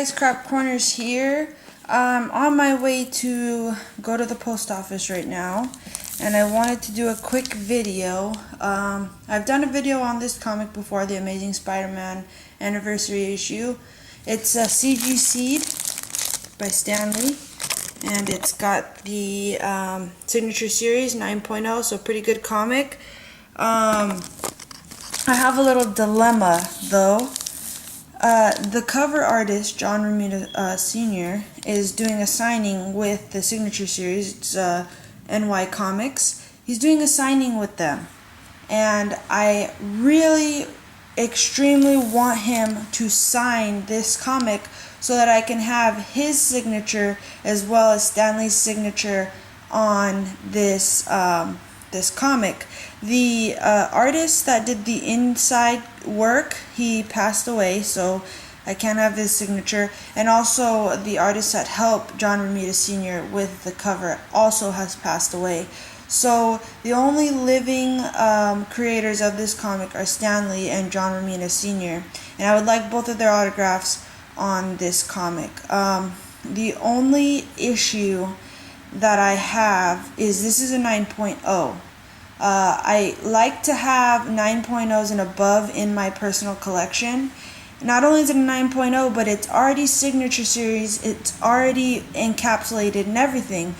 guys, Crap Corners here. I'm on my way to go to the post office right now, and I wanted to do a quick video. I've done a video on this comic before, the Amazing Spiderman anniversary issue. It's a CGC by Stan Lee, and it's got the signature series 9.0, so pretty good comic. I have a little dilemma though. The cover artist, John Romita Sr., is doing a signing with the signature series. It's NYCOMICS. He's doing a signing with them, and I really extremely want him to sign this comic so that I can have his signature as well as Stan Lee's signature on this this comic. The artist that did the inside work, he passed away, so I can't have his signature. And also the artist that helped John Romita Sr. with the cover also has passed away. So the only living creators of this comic are Stan Lee and John Romita Sr. And I would like both of their autographs on this comic. The only issue that I have is this is a 9.0. I like to have 9.0s and above in my personal collection. Not only is it a 9.0, but it's already signature series, it's already encapsulated and everything,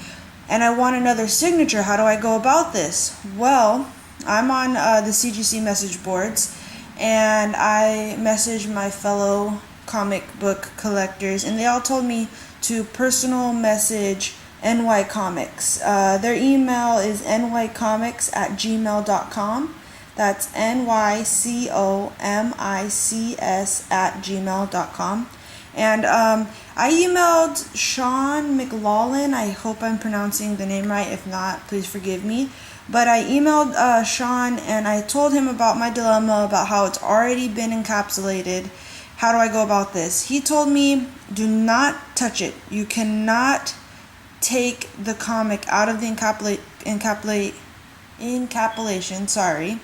and I want another signature. How do I go about this? Well, I'm on the CGC message boards, and I messaged my fellow comic book collectors, and they all told me to personal message NYCOMICS. Their email is nycomics@gmail.com. That's nycomics@gmail.com. And I emailed Sean McLaughlin. I hope I'm pronouncing the name right. If not, please forgive me. But I emailed Sean, and I told him about my dilemma, about how it's already been encapsulated. How do I go about this? He told me, do not touch it. You cannot take the comic out of the encapsulation, sorry.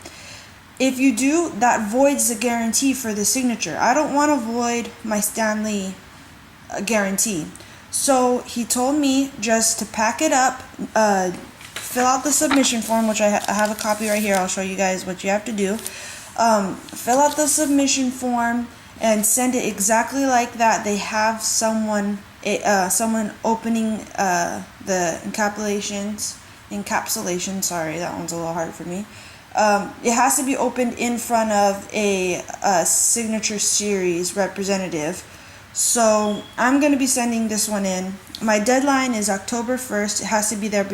If you do, that voids the guarantee for the signature. I don't want to void my Stan Lee guarantee. So he told me just to pack it up, fill out the submission form, which I have a copy right here. I'll show you guys what you have to do. Fill out the submission form and send it exactly like that. They have someone opening the encapsulation, sorry, that one's a little hard for me. It has to be opened in front of a signature series representative. So I'm going to be sending this one in. My deadline is October 1st. It has to be there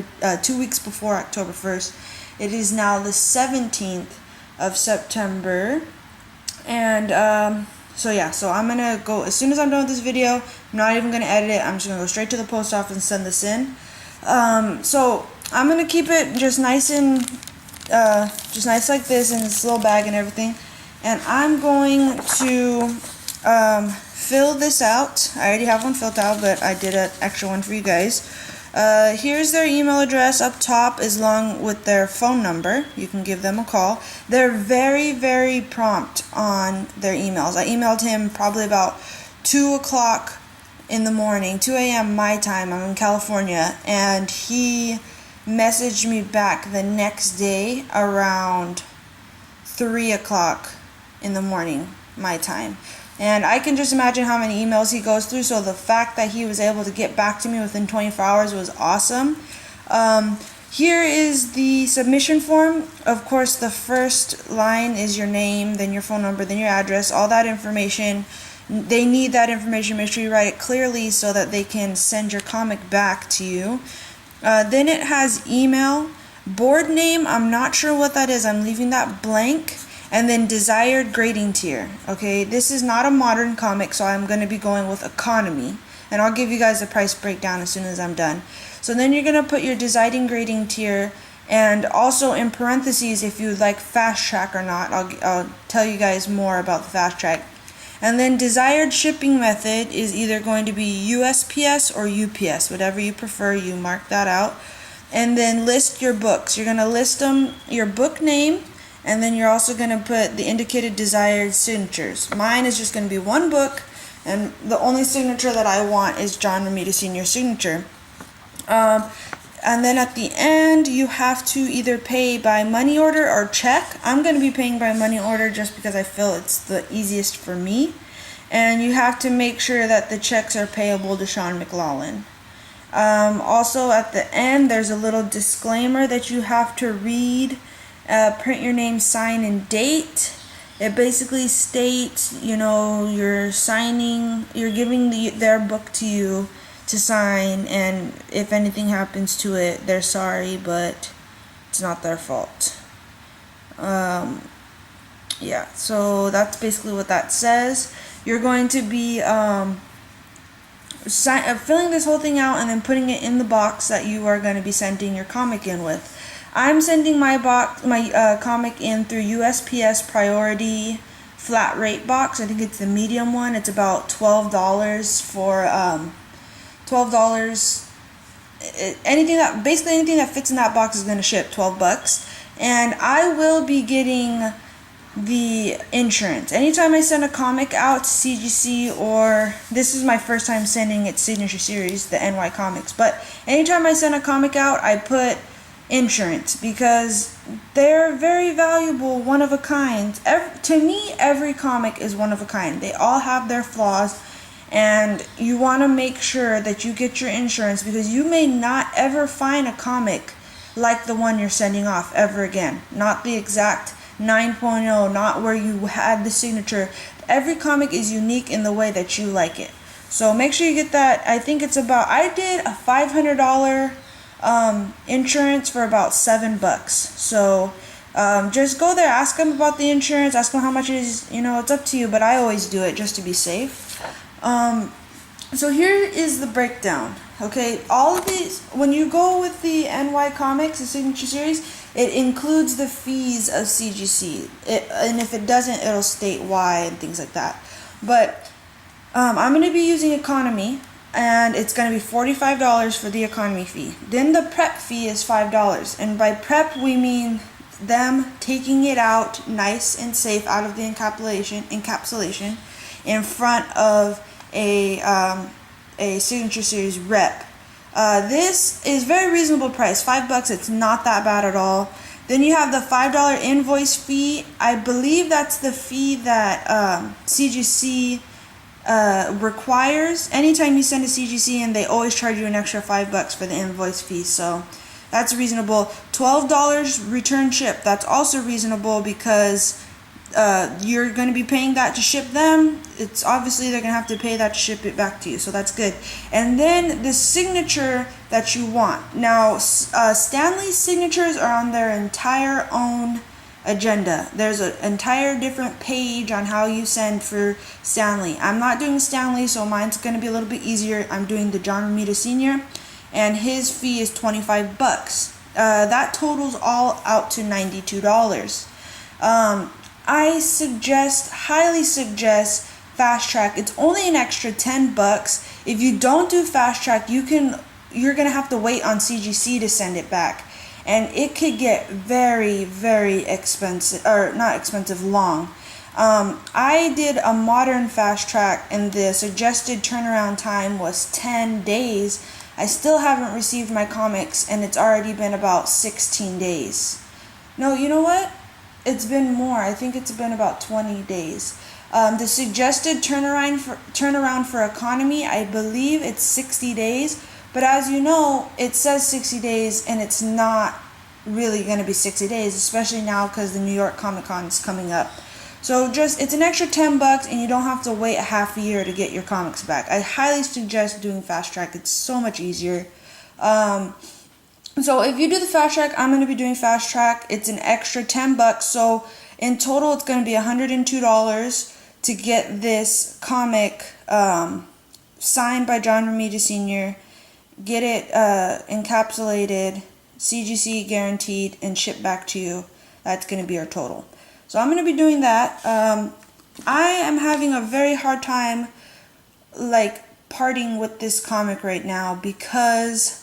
2 weeks before October 1st. It is now the 17th of September. And so yeah, so I'm going to go, as soon as I'm done with this video, I'm not even going to edit it. I'm just going to go straight to the post office and send this in. So I'm going to keep it just nice and, just nice like this in this little bag and everything. And I'm going to fill this out. I already have one filled out, but I did an extra one for you guys. Here's their email address up top, along with their phone number. You can give them a call. They're very, very prompt on their emails. I emailed him probably about 2 o'clock in the morning, 2 a.m. my time. I'm in California, and he messaged me back the next day around 3 o'clock in the morning my time. And I can just imagine how many emails he goes through, so the fact that he was able to get back to me within 24 hours was awesome. Here is the submission form. Of course, the first line is your name, then your phone number, then your address, all that information. They need that information. Make sure you write it clearly so that they can send your comic back to you. Then it has email, board name, I'm not sure what that is, I'm leaving that blank. And then desired grading tier. Okay, this is not a modern comic, so I'm going to be going with economy, and I'll give you guys the price breakdown as soon as I'm done. So then you're going to put your desired grading tier, and also in parentheses if you would like fast track or not. I'll tell you guys more about the fast track. And then desired shipping method is either going to be USPS or UPS, whatever you prefer. You mark that out. And then list your books. You're going to list them, your book name, and then you're also going to put the indicated desired signatures. Mine is just going to be one book, And the only signature that I want is John Romita Sr.'s signature. And then at the end, you have to either pay by money order or check. I'm going to be paying by money order just because I feel it's the easiest for me. And you have to make sure that the checks are payable to Sean McLaughlin. Also at the end, there's a little disclaimer that you have to read. Print your name, sign, and date. It basically states, you know, you're giving their book to you to sign, and if anything happens to it, they're sorry, but it's not their fault. Yeah, so that's basically what that says. You're going to be filling this whole thing out and then putting it in the box that you are going to be sending your comic in with. I'm sending my comic in through USPS Priority flat rate box. I think it's the medium one. It's about $12 for $12. Anything that fits in that box is going to ship $12. And I will be getting the insurance. Anytime I send a comic out to CGC, or this is my first time sending its signature series, the NYCOMICS, but anytime I send a comic out, I put insurance because they're very valuable, one of a kind. To me, every comic is one of a kind. They all have their flaws, and you want to make sure that you get your insurance because you may not ever find a comic like the one you're sending off ever again. Not the exact 9.0, not where you had the signature. Every comic is unique in the way that you like it. So make sure you get that. I think it's about, I did a $500 insurance for about $7. So just go there, ask them about the insurance, ask them how much it is, you know, it's up to you, but I always do it just to be safe. So here is the breakdown. Okay, all of these, when you go with the NYCOMICS, the signature series, it includes the fees of CGC. And if it doesn't, it'll state why and things like that. But I'm going to be using economy, and it's going to be $45 for the economy fee. Then the prep fee is $5. And by prep, we mean them taking it out nice and safe out of the encapsulation in front of a signature series rep. This is very reasonable price, $5. It's not that bad at all. Then you have the $5 invoice fee. I believe that's the fee that CGC requires. Anytime you send a CGC in, they always charge you an extra $5 for the invoice fee. So that's reasonable. $12 return ship. That's also reasonable because you're going to be paying that to ship them. It's obviously they're going to have to pay that to ship it back to you, so that's good. And then the signature that you want. Now, Stanley's signatures are on their entire own agenda. There's an entire different page on how you send for Stanley. I'm not doing Stanley, so mine's going to be a little bit easier. I'm doing the John Romita Sr., and his fee is $25. That totals all out to $92. I highly suggest Fast Track. It's only an extra $10. If you don't do Fast Track, you're gonna have to wait on CGC to send it back, and it could get very, very expensive, or not expensive, long. I did a modern Fast Track, and the suggested turnaround time was 10 days. I still haven't received my comics, and it's already been about 16 days. No, you know what? It's been more. I think it's been about 20 days. The suggested turnaround for economy, I believe it's 60 days. But as you know, it says 60 days, and it's not really going to be 60 days, especially now because the New York Comic Con is coming up. So it's an extra $10, and you don't have to wait a half a year to get your comics back. I highly suggest doing Fast Track. It's so much easier. So if you do the Fast Track, I'm going to be doing Fast Track. It's an extra $10. So in total, it's going to be $102 to get this comic signed by John Romita Sr., get it encapsulated, CGC guaranteed, and shipped back to you. That's going to be our total. So I'm going to be doing that. I am having a very hard time parting with this comic right now because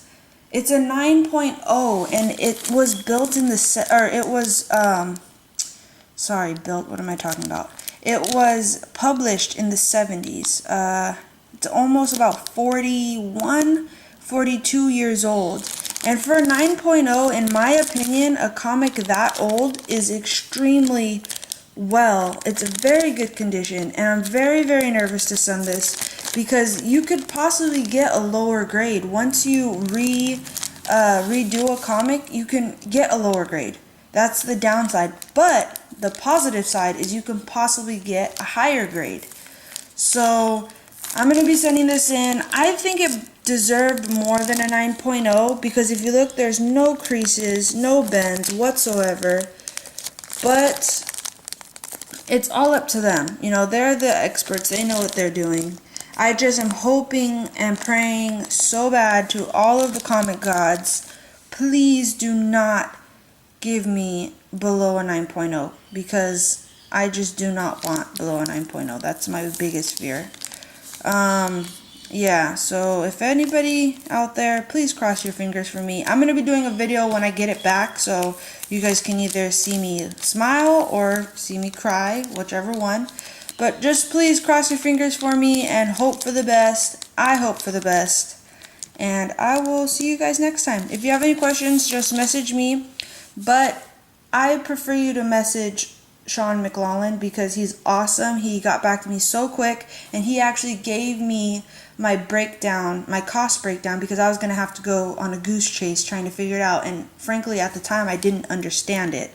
it's a 9.0, and it was built in the what am I talking about? It was published in the 70s. It's almost about 41, 42 years old. And for 9.0, in my opinion, a comic that old is extremely well. It's a very good condition, and I'm very, very nervous to send this because you could possibly get a lower grade. Once you redo a comic, you can get a lower grade. That's the downside. But the positive side is you can possibly get a higher grade. So I'm going to be sending this in. I think it deserved more than a 9.0 because if you look, there's no creases, no bends whatsoever. But it's all up to them. You know, they're the experts. They know what they're doing. I just am hoping and praying so bad to all of the comic gods, please do not give me below a 9.0 because I just do not want below a 9.0. That's my biggest fear. Yeah, so if anybody out there, please cross your fingers for me. I'm going to be doing a video when I get it back, so you guys can either see me smile or see me cry, whichever one. But just please cross your fingers for me and hope for the best. I hope for the best. And I will see you guys next time. If you have any questions, just message me. But I prefer you to message Sean McLaughlin because he's awesome. He got back to me so quick, and he actually gave me my breakdown, my cost breakdown, because I was going to have to go on a goose chase trying to figure it out, and frankly at the time I didn't understand it.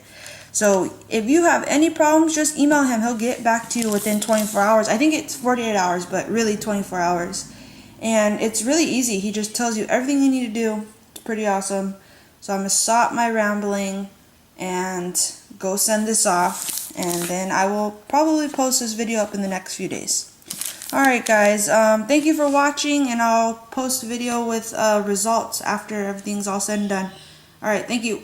So if you have any problems, just email him. He'll get back to you within 24 hours. I think it's 48 hours, but really 24 hours. And it's really easy. He just tells you everything you need to do. It's pretty awesome. So I'm going to stop my rambling and go send this off, and then I will probably post this video up in the next few days. Alright guys, thank you for watching, and I'll post a video with results after everything's all said and done. Alright, thank you.